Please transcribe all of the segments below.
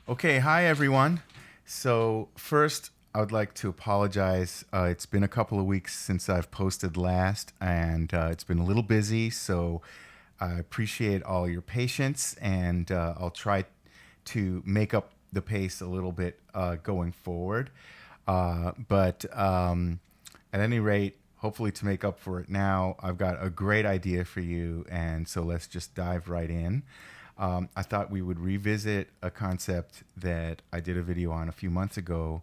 Okay, hi everyone. So first, I would like to apologize. It's been a couple of weeks since I've posted last, and it's been a little busy. So I appreciate all your patience, and I'll try to make up the pace a little bit going forward. But at any rate, hopefully to make up for it now, I've got a great idea for you, and so let's just dive right in. I thought we would revisit a concept that I did a video on a few months ago,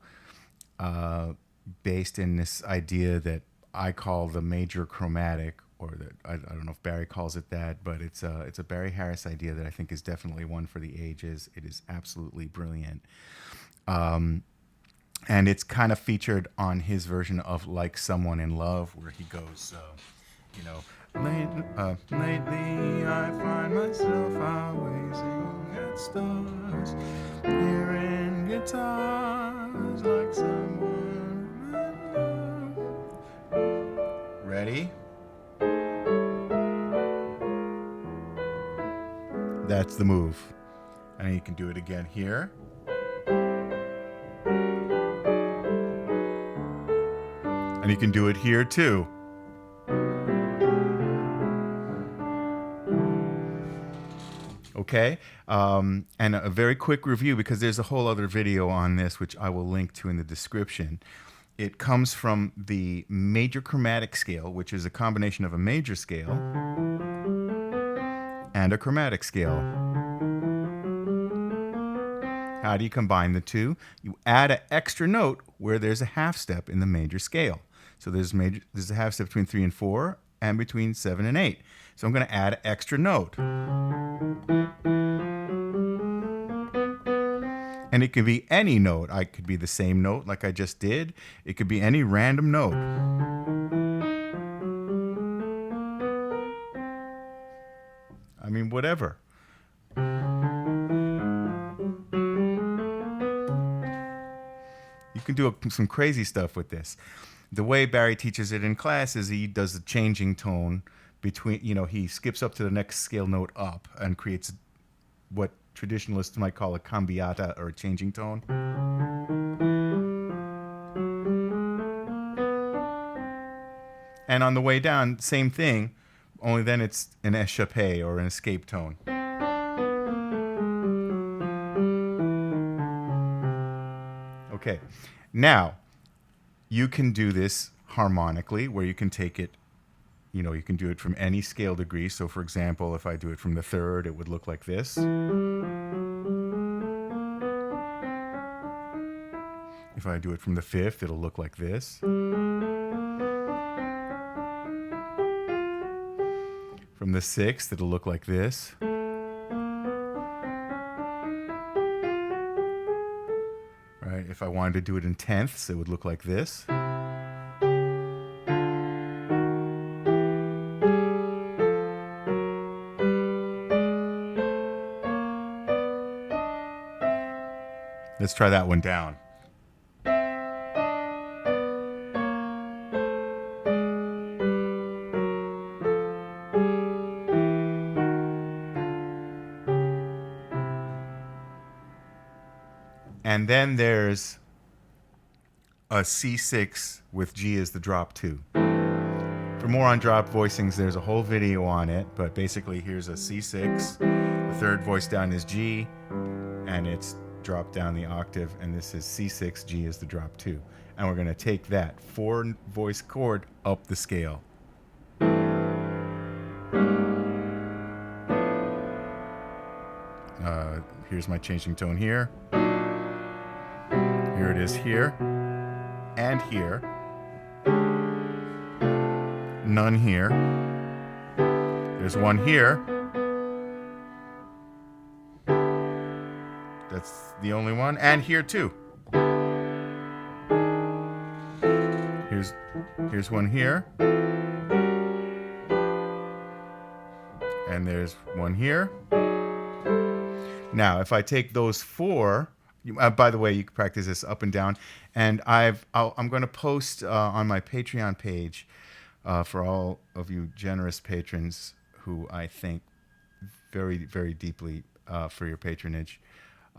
uh, based in this idea that I call the major chromatic, or that I don't know if Barry calls it that, but it's a Barry Harris idea that I think is definitely one for the ages. It is absolutely brilliant. And it's kind of featured on his version of Like Someone in Love, where he goes, you know, lately I find myself always gazing at stars, hearing guitars like someone in love. Ready? That's the move. And you can do it again here. And you can do it here too. Okay. And a very quick review, because there's a whole other video on this, which I will link to in the description. It comes from the major chromatic scale, which is a combination of a major scale and a chromatic scale. How do you combine the two? You add an extra note where there's a half step in the major scale. So there's a half step between 3 and 4 and between 7 and 8. So I'm going to add an extra note. And it can be any note. I could be the same note like I just did. It could be any random note. I mean, whatever. You can do some crazy stuff with this. The way Barry teaches it in class is he does the changing tone between, he skips up to the next scale note up and creates what traditionalists might call a cambiata, or a changing tone. And on the way down, same thing, only then it's an Echappe, or an escape tone. Okay, now you can do this harmonically, where you can take it, you can do it from any scale degree. So for example, if I do it from the third, it would look like this. If I do it from the fifth, it'll look like this. From the sixth, it'll look like this. Right? If I wanted to do it in tenths, it would look like this. Let's try that one down. And then there's a C6 with G as the drop 2. For more on drop voicings, there's a whole video on it, but basically here's a C6. The third voice down is G, and it's dropped down the octave, and this is C6, G is the drop 2. And we're going to take that 4-voice chord up the scale. Here's my changing tone here. Here it is here, and here. None here. There's one here. That's the only one. And here too. Here's one here. And there's one here. Now, if I take those 4, by the way, you can practice this up and down. And I'm going to post on my Patreon page, for all of you generous patrons who I thank very, very deeply for your patronage.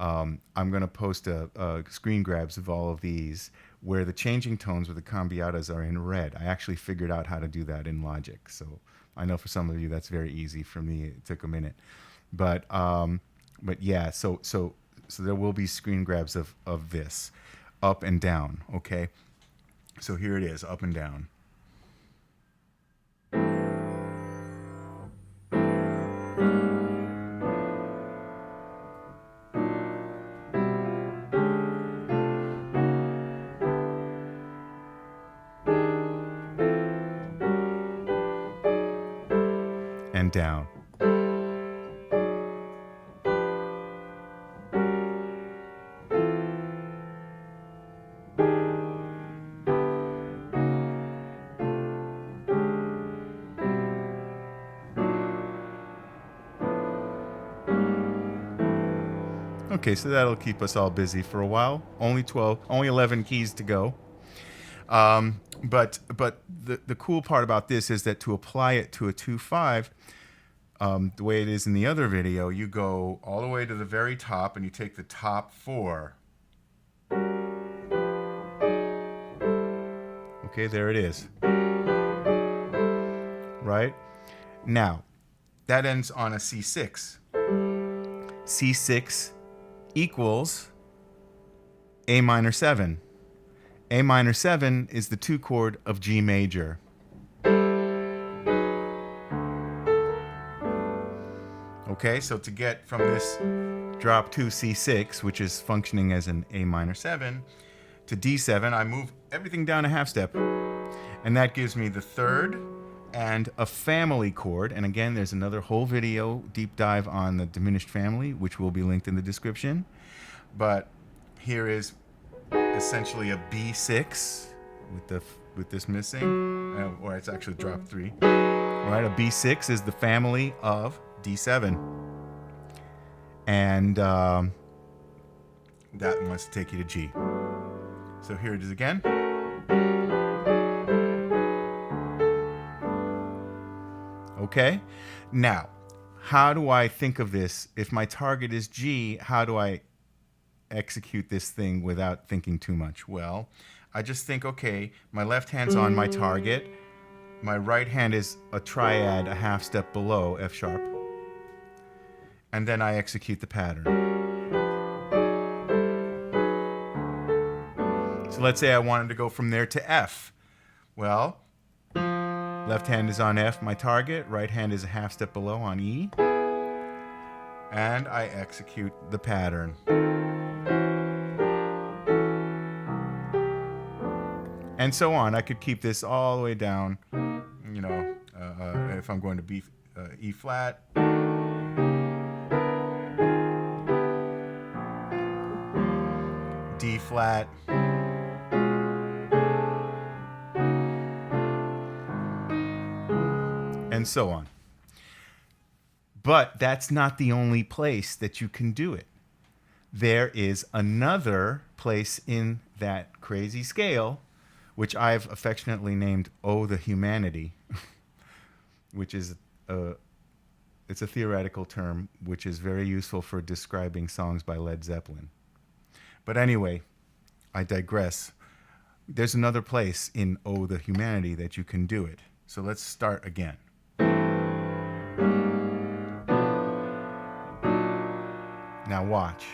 I'm going to post a screen grabs of all of these where the changing tones with the cambiatas are in red. I actually figured out how to do that in Logic. So I know for some of you that's very easy. For me, it took a minute. But yeah, so there will be screen grabs of this up and down, okay? So here it is, up and down. And down. Okay, so that'll keep us all busy for a while. Only 11 keys to go. But the cool part about this is that to apply it to a 2/5, the way it is in the other video, you go all the way to the very top and you take the top 4. Okay, there it is. Right? Now, that ends on a C6. C6 equals A minor 7. A minor 7 is the 2 chord of G major. Okay, so to get from this drop 2 C6, which is functioning as an A minor 7, to D7, I move everything down a half step. And that gives me the 3rd and a family chord. And again, there's another whole video deep dive on the diminished family, which will be linked in the description. But here is essentially a B6 with this missing, or it's actually drop 3. All right, a B6 is the family of D7, and that must take you to G. So here it is again. Okay, now how do I think of this? If my target is G, how do I execute this thing without thinking too much? Well, I just think, okay, my left hand's on my target, my right hand is a triad a half step below F sharp, and then I execute the pattern. So let's say I wanted to go from there to F. Well, left hand is on F, my target, right hand is a half step below on E, and I execute the pattern. And so on. I could keep this all the way down, you know, if I'm going to B, E flat, D flat, and so on. But that's not the only place that you can do it. There is another place in that crazy scale, which I've affectionately named "Oh, the Humanity," which is it's a theoretical term which is very useful for describing songs by Led Zeppelin. But anyway, I digress. There's another place in "Oh, the Humanity" that you can do it. So let's start again. Now watch.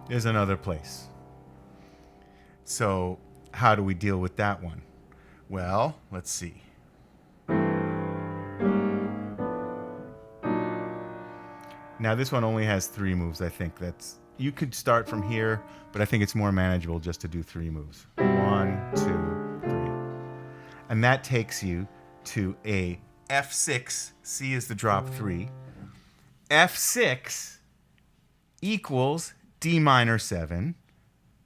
There's another place. So how do we deal with that one? Well, let's see. Now this one only has 3 moves. I think that's, you could start from here, but I think it's more manageable just to do 3 moves. 1, 2, 3. And that takes you to a F6. C is the drop 3. F6 equals D minor 7,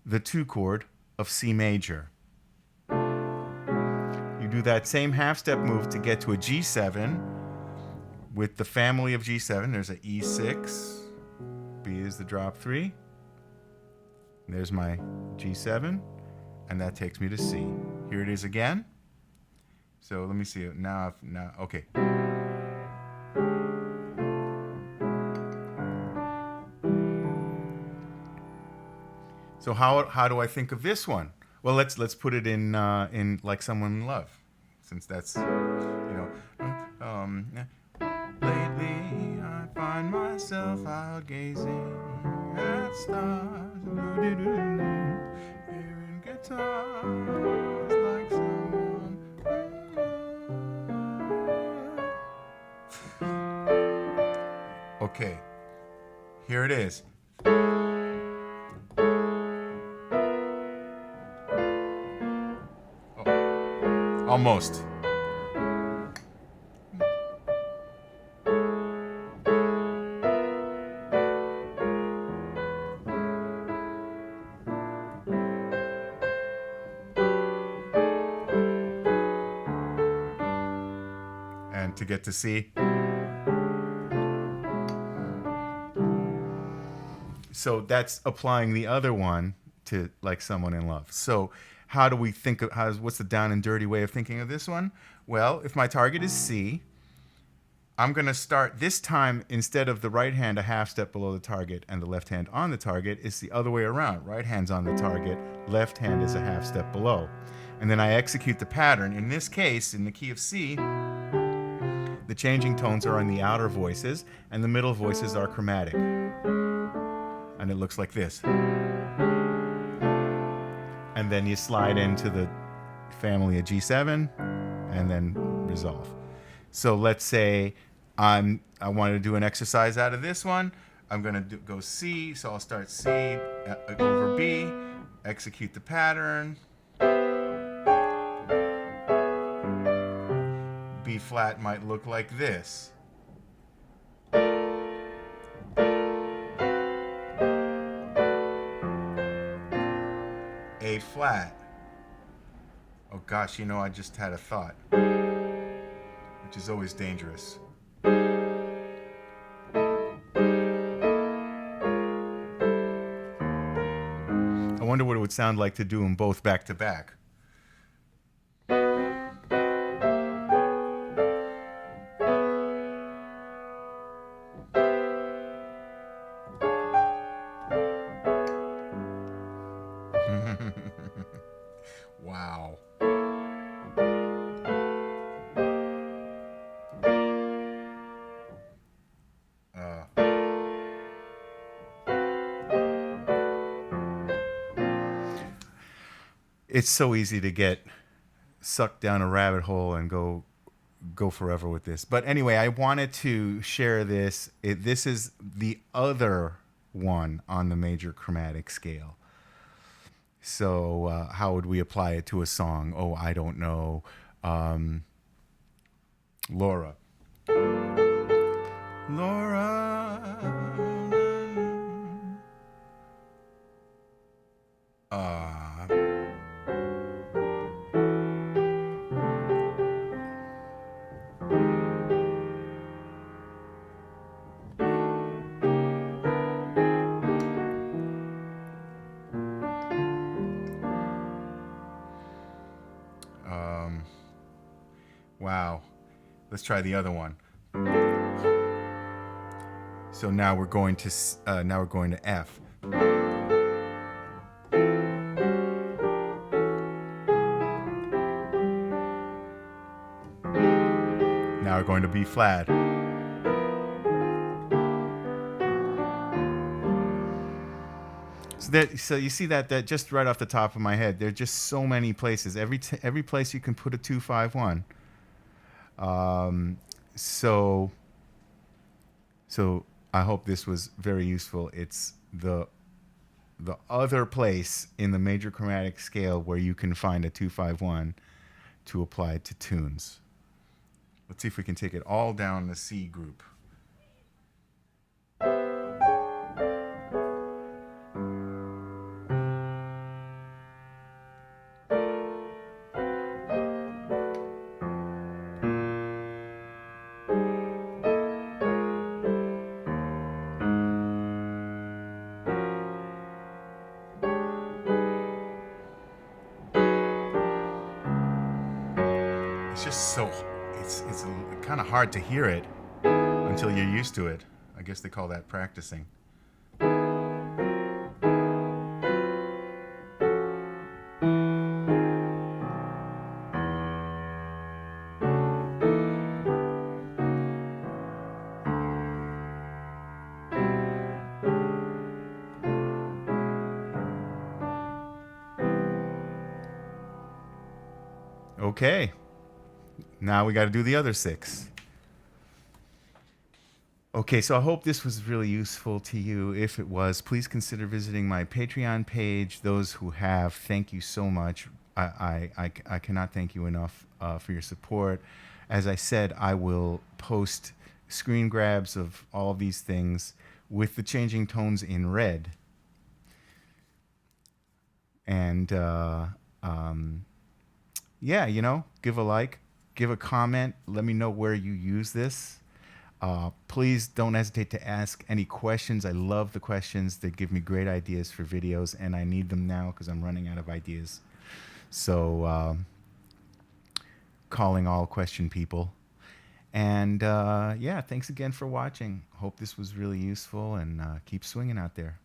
the 2 chord of C major. You do that same half step move to get to a G7 with the family of G7. There's a E6, B is the drop 3. There's my G7, and that takes me to C. Here it is again. So let me see it now. Now, okay. So how do I think of this one? Well, let's put it in Like Someone in Love, since that's lately I find myself out gazing at stars, hearing guitars like someone in love. Okay, here it is. Almost. And to get to C. So that's applying the other one to Like Someone in Love. So how do we think of what's the down and dirty way of thinking of this one? Well, if my target is C, I'm going to start this time, instead of the right hand a half step below the target and the left hand on the target, it's the other way around. Right hand's on the target, left hand is a half step below. And then I execute the pattern. In this case, in the key of C, the changing tones are on the outer voices and the middle voices are chromatic. And it looks like this. And then you slide into the family of G7 and then resolve. So let's say I want to do an exercise out of this one. I'm going to go C, so I'll start C over B, execute the pattern. B flat might look like this. A flat. Oh gosh, I just had a thought, which is always dangerous. I wonder what it would sound like to do them both back to back. Wow. It's so easy to get sucked down a rabbit hole and go forever with this. But anyway, I wanted to share this. This is the other one on the major chromatic scale. So how would we apply it to a song? Oh, I don't know. Laura. Wow. Let's try the other one. So now we're going to F. Now we're going to B flat. So you see that just right off the top of my head, there are just so many places. Every place you can put a 2-5-1. So I hope this was very useful. It's the other place in the major chromatic scale where you can find a 2-5-1 to apply to tunes. Let's see if we can take it all down the C group. It's just so it's kind of hard to hear it until you're used to it. I guess they call that practicing. Okay, now we got to do the other 6. Okay, so I hope this was really useful to you. If it was, please consider visiting my Patreon page. Those who have, thank you so much. I cannot thank you enough for your support. As I said, I will post screen grabs of all of these things with the changing tones in red. And yeah, give a like, give a comment. Let me know where you use this. Please don't hesitate to ask any questions. I love the questions. They give me great ideas for videos, and I need them now because I'm running out of ideas. So, calling all question people. And yeah, thanks again for watching. Hope this was really useful, and keep swinging out there.